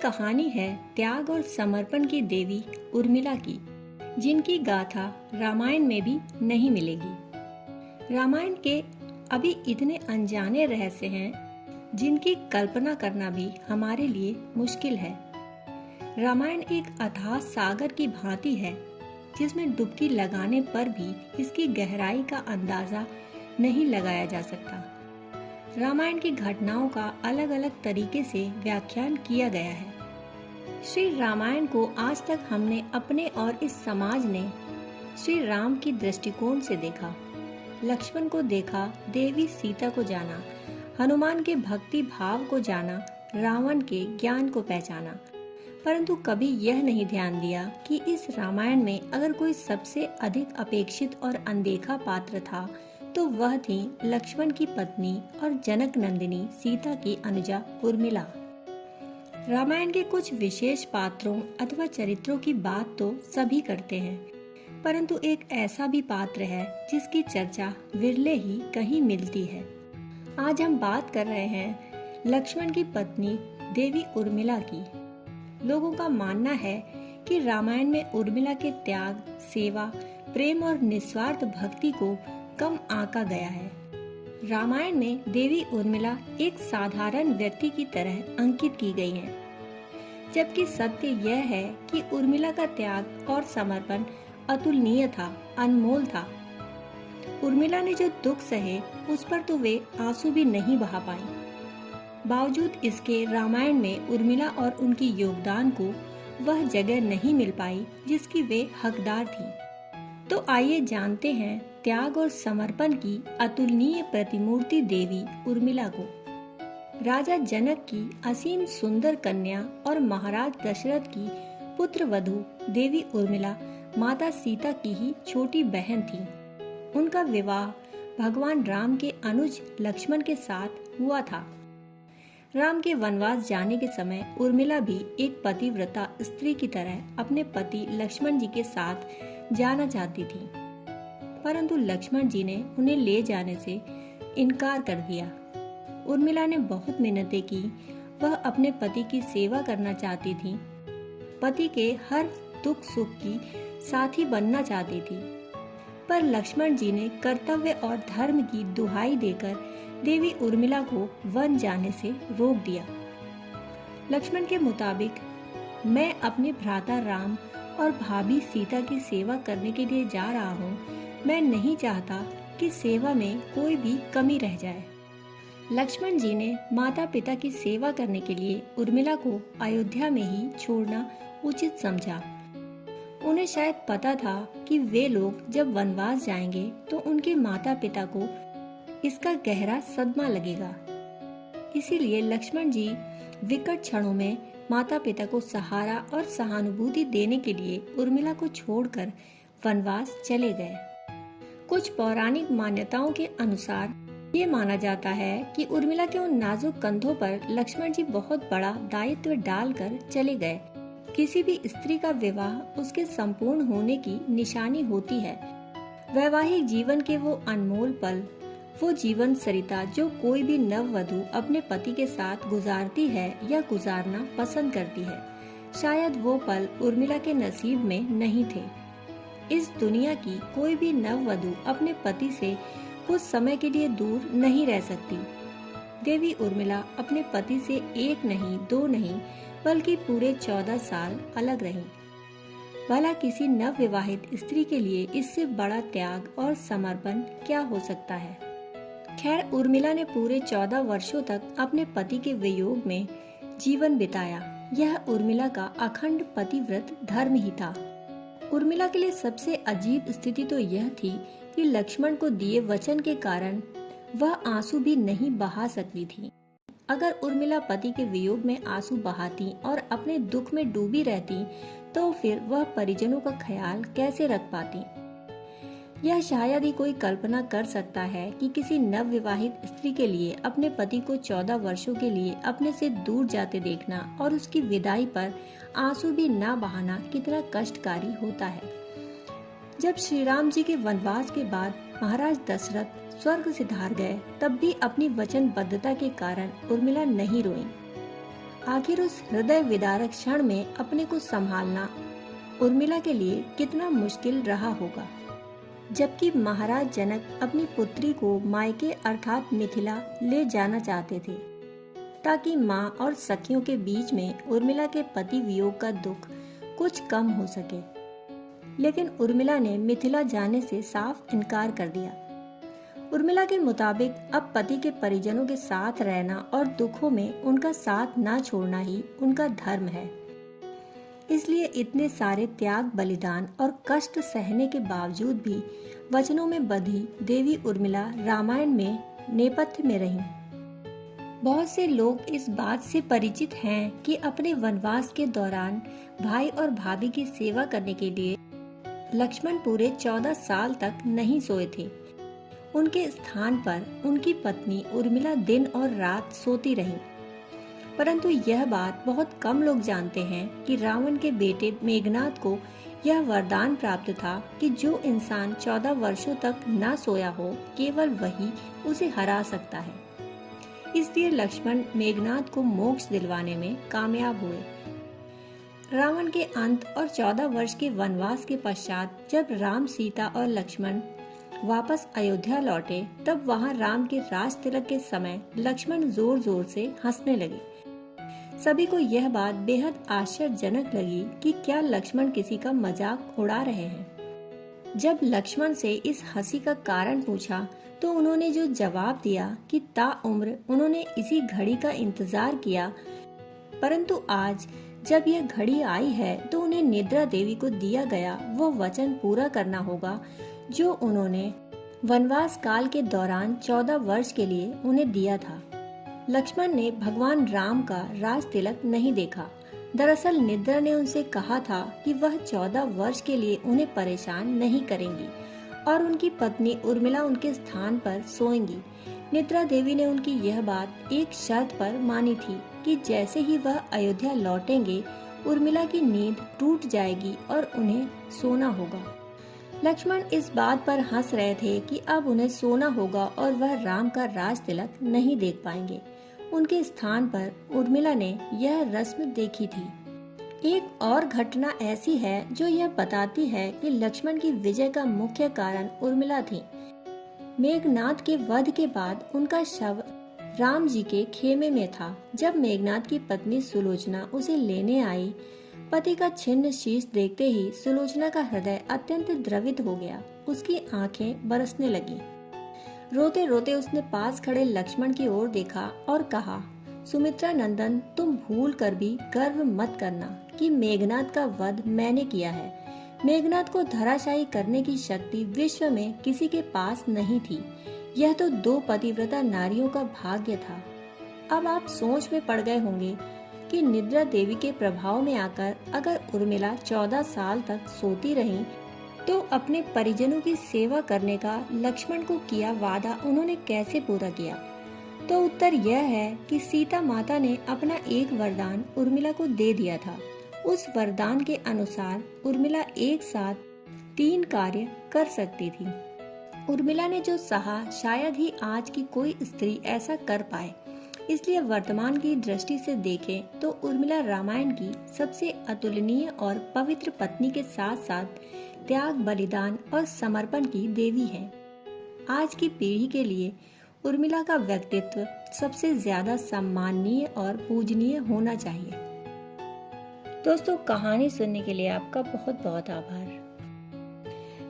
कहानी है त्याग और समर्पण की देवी उर्मिला की, जिनकी गाथा रामायण में भी नहीं मिलेगी। रामायण के अभी इतने अनजाने रहस्य हैं जिनकी कल्पना करना भी हमारे लिए मुश्किल है। रामायण एक अथाह सागर की भांति है जिसमें डुबकी लगाने पर भी इसकी गहराई का अंदाजा नहीं लगाया जा सकता। रामायण की घटनाओं का अलग अलग तरीके से व्याख्यान किया गया है। श्री रामायण को आज तक हमने अपने और इस समाज ने श्री राम की दृष्टिकोण से देखा। लक्ष्मण को देखा, देवी सीता को जाना, हनुमान के भक्ति भाव को जाना, रावण के ज्ञान को पहचाना, परंतु कभी यह नहीं ध्यान दिया कि इस रामायण में अगर कोई सबसे अधिक अपेक्षित और अनदेखा पात्र था तो वह थी लक्ष्मण की पत्नी और जनक नंदिनी सीता की अनुजा उर्मिला। रामायण के कुछ विशेष पात्रों अथवा चरित्रों की बात तो सभी करते हैं, परंतु एक ऐसा भी पात्र है जिसकी चर्चा विरले ही कहीं मिलती है। आज हम बात कर रहे हैं लक्ष्मण की पत्नी देवी उर्मिला की। लोगों का मानना है कि रामायण में उर्मिला के त्याग, सेवा, प्रेम और निस्वार्थ भक्ति को कम आंका गया है। रामायण में देवी उर्मिला एक साधारण व्यक्ति की तरह अंकित की गई है, जबकि सत्य यह है कि उर्मिला का त्याग और समर्पण अतुलनीय था, अनमोल था। उर्मिला ने जो दुख सहे उस पर तो वे आंसू भी नहीं बहा पाई। बावजूद इसके रामायण में उर्मिला और उनकी योगदान को वह जगह नहीं मिल पाई जिसकी वे हकदार थी। तो आइए जानते हैं त्याग और समर्पण की अतुलनीय प्रतिमूर्ति देवी उर्मिला को। राजा जनक की असीम सुंदर कन्या और महाराज दशरथ की पुत्र वधू देवी उर्मिला माता सीता की ही छोटी बहन थी। उनका विवाह भगवान राम के अनुज लक्ष्मण के साथ हुआ था। राम के वनवास जाने के समय उर्मिला भी एक पतिव्रता स्त्री की तरह अपने पति लक्ष्मण जी के साथ जाना चाहती थी, परंतु लक्ष्मण जी ने उन्हें ले जाने से इनकार कर दिया। उर्मिला ने बहुत मिन्नतें की, वह अपने पति की सेवा करना चाहती थी, पति के हर दुख सुख की साथी बनना चाहती थी, पर लक्ष्मण जी ने कर्तव्य और धर्म की दुहाई देकर देवी उर्मिला को वन जाने से रोक दिया। लक्ष्मण के मुताबिक, मैं अपने भ्राता राम और भाभी सीता की सेवा करने के लिए जा रहा हूँ। मैं नहीं चाहता कि सेवा में कोई भी कमी रह जाए। लक्ष्मण जी ने माता पिता की सेवा करने के लिए उर्मिला को अयोध्या में ही छोड़ना उचित समझा। उन्हें शायद पता था कि वे लोग जब वनवास जाएंगे तो उनके माता पिता को इसका गहरा सदमा लगेगा। इसीलिए लक्ष्मण जी विकट क्षणों में माता पिता को सहारा और सहानुभूति देने के लिए उर्मिला को छोड़कर वनवास चले गए। कुछ पौराणिक मान्यताओं के अनुसार ये माना जाता है कि उर्मिला के उन नाजुक कंधों पर लक्ष्मण जी बहुत बड़ा दायित्व डालकर चले गए। किसी भी स्त्री का विवाह उसके संपूर्ण होने की निशानी होती है। वैवाहिक जीवन के वो अनमोल पल, वो जीवन सरिता जो कोई भी नववधु अपने पति के साथ गुजारती है या गुजारना पसंद करती है, शायद वो पल उर्मिला के नसीब में नहीं थे। इस दुनिया की कोई भी नववधु अपने पति से कुछ समय के लिए दूर नहीं रह सकती। देवी उर्मिला अपने पति से एक नहीं, दो नहीं, बल्कि पूरे 14 साल अलग रहीं। भला किसी नवविवाहित स्त्री के लिए इससे बड़ा त्याग और समर्पण क्या हो सकता है। खैर, उर्मिला ने पूरे 14 वर्षों तक अपने पति के वियोग में जीवन बिताया। यह उर्मिला का अखंड पतिव्रत धर्म ही था। उर्मिला के लिए सबसे अजीब स्थिति तो यह थी कि लक्ष्मण को दिए वचन के कारण वह आंसू भी नहीं बहा सकती थी। अगर उर्मिला पति के वियोग में आंसू बहाती और अपने दुख में डूबी रहती तो फिर वह परिजनों का ख्याल कैसे रख पाती। यह शायद ही कोई कल्पना कर सकता है कि किसी नवविवाहित स्त्री के लिए अपने पति को 14 वर्षों के लिए अपने से दूर जाते देखना और उसकी विदाई पर आंसू भी ना बहाना कितना कष्टकारी होता है। जब श्री राम जी के वनवास के बाद महाराज दशरथ स्वर्ग सिधार गए, तब भी अपनी वचनबद्धता के कारण उर्मिला नहीं रोई। आखिर उस हृदय विदारक क्षण में अपने को संभालना उर्मिला के लिए कितना मुश्किल रहा होगा। जबकि महाराज जनक अपनी पुत्री को मायके अर्थात मिथिला ले जाना चाहते थे, ताकि माँ और सखियों के बीच में उर्मिला के पति वियोग का दुख कुछ कम हो सके। लेकिन उर्मिला ने मिथिला जाने से साफ इनकार कर दिया। उर्मिला के मुताबिक अब पति के परिजनों के साथ रहना और दुखों में उनका साथ न छोड़ना ही उनका धर्म है। इसलिए इतने सारे त्याग, बलिदान और कष्ट सहने के बावजूद भी वचनों में बंधी देवी उर्मिला रामायण में नेपथ्य में रहीं। बहुत से लोग इस बात से परिचित हैं कि अपने वनवास के दौरान भाई और भाभी की सेवा करने के लिए लक्ष्मण पूरे 14 साल तक नहीं सोए थे। उनके स्थान पर उनकी पत्नी उर्मिला दिन और रात सोती रहीं। परंतु यह बात बहुत कम लोग जानते हैं कि रावण के बेटे मेघनाद को यह वरदान प्राप्त था कि जो इंसान 14 वर्षों तक न सोया हो, केवल वही उसे हरा सकता है। इसलिए लक्ष्मण मेघनाद को मोक्ष दिलवाने में कामयाब हुए। रावण के अंत और 14 वर्ष के वनवास के पश्चात जब राम, सीता और लक्ष्मण वापस अयोध्या लौटे, तब वहां राम के राज तिलक के समय लक्ष्मण जोर जोर से हंसने लगे। सभी को यह बात बेहद आश्चर्यजनक लगी कि क्या लक्ष्मण किसी का मजाक उड़ा रहे हैं। जब लक्ष्मण से इस हंसी का कारण पूछा तो उन्होंने जो जवाब दिया कि ताउम्र उन्होंने इसी घड़ी का इंतजार किया, परंतु आज जब यह घड़ी आई है तो उन्हें निद्रा देवी को दिया गया वो वचन पूरा करना होगा जो उन्होंने वनवास काल के दौरान 14 वर्ष के लिए उन्हें दिया था। लक्ष्मण ने भगवान राम का राज तिलक नहीं देखा। दरअसल निद्रा ने उनसे कहा था कि वह 14 वर्ष के लिए उन्हें परेशान नहीं करेंगी और उनकी पत्नी उर्मिला उनके स्थान पर सोएंगी। निद्रा देवी ने उनकी यह बात एक शर्त पर मानी थी कि जैसे ही वह अयोध्या लौटेंगे, उर्मिला की नींद टूट जाएगी और उन्हें सोना होगा। लक्ष्मण इस बात पर हंस रहे थे कि अब उन्हें सोना होगा और वह राम का राज तिलक नहीं देख पाएंगे। उनके स्थान पर उर्मिला ने यह रस्म देखी थी। एक और घटना ऐसी है जो यह बताती है कि लक्ष्मण की विजय का मुख्य कारण उर्मिला थी। मेघनाद के वध के बाद उनका शव राम जी के खेमे में था। जब मेघनाद की पत्नी सुलोचना उसे लेने आई, पति का छिन्न शीश देखते ही सुलोचना का हृदय अत्यंत द्रवित हो गया। उसकी आंखें बरसने लगी। रोते रोते उसने पास खड़े लक्ष्मण की ओर देखा और कहा, सुमित्रा नंदन, तुम भूल कर भी गर्व मत करना कि मेघनाद का वध मैंने किया है। मेघनाद को धराशायी करने की शक्ति विश्व में किसी के पास नहीं थी। यह तो 2 पतिव्रता नारियों का भाग्य था। अब आप सोच में पड़ गए होंगे कि निद्रा देवी के प्रभाव में आकर अगर उर्मिला 14 साल तक सोती रही तो अपने परिजनों की सेवा करने का लक्ष्मण को किया वादा उन्होंने कैसे पूरा किया। तो उत्तर यह है कि सीता माता ने अपना एक वरदान उर्मिला को दे दिया था। उस वरदान के अनुसार उर्मिला एक साथ 3 कार्य कर सकती थी। उर्मिला ने जो सहा शायद ही आज की कोई स्त्री ऐसा कर पाए। इसलिए वर्तमान की दृष्टि से देखें तो उर्मिला रामायण की सबसे अतुलनीय और पवित्र पत्नी के साथ साथ त्याग, बलिदान और समर्पण की देवी है। आज की पीढ़ी के लिए उर्मिला का व्यक्तित्व सबसे ज्यादा सम्माननीय और पूजनीय होना चाहिए। दोस्तों, कहानी सुनने के लिए आपका बहुत बहुत आभार।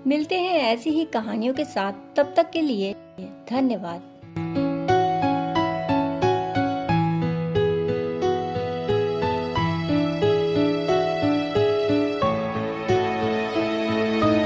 मिलते हैं ऐसी ही कहानियों के साथ, तब तक के लिए धन्यवाद।